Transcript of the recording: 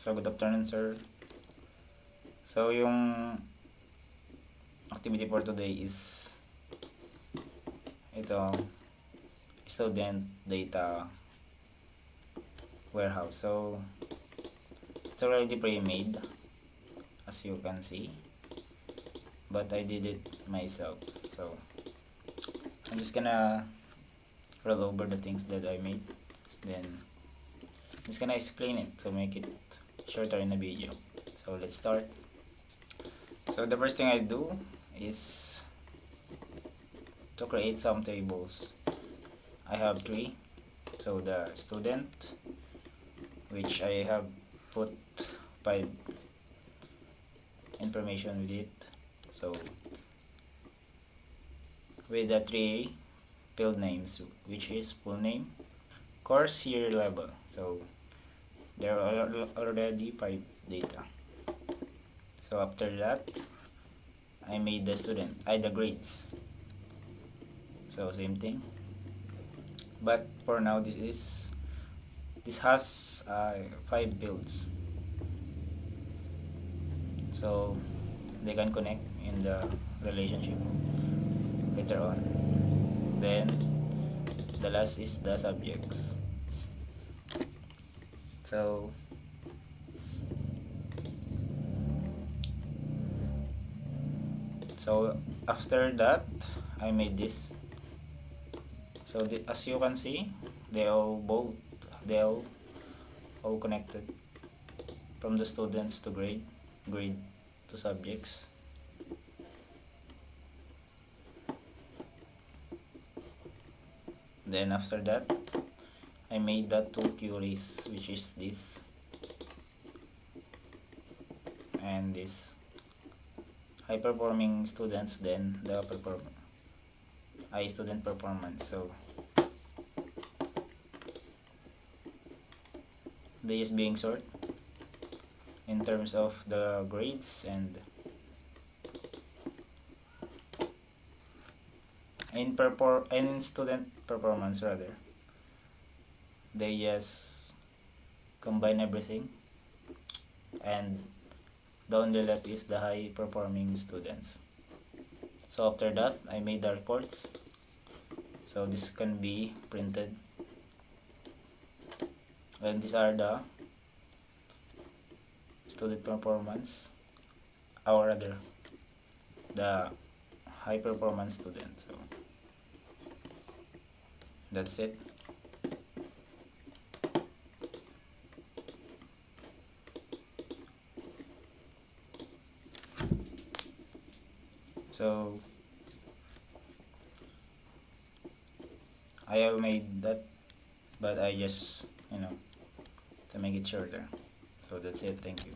So good afternoon, sir. So yung activity for today is ito, student data warehouse. So it's already pre-made, as you can see, but I did it myself. So I'm just gonna roll over the things that I made, then I'm just gonna explain it to make it shorter in the video. So let's start. So the first thing I do is to create some tables. I have 3. So the student, which I have put 5 information with it. So with the 3 field names, which is full name, course, year, level. So there are already 5 data. So after that, I made the the grades. So same thing, but for now this has 5 fields, so they can connect in the relationship later on. Then the last is the subjects. So after that, I made this. So as you can see, they all connected from the students to grade to subjects. Then after that, I made that 2 queries, which is this and this. High performing students, then the student performance. So they is being sort in terms of the grades and in student performance rather. They just combine everything, and down the left is the high performing students. So after that, I made the reports. So this can be printed, and these are the student performance, or rather the high performance student. So that's it. So I have made that, but I just to make it shorter. So that's it. Thank you.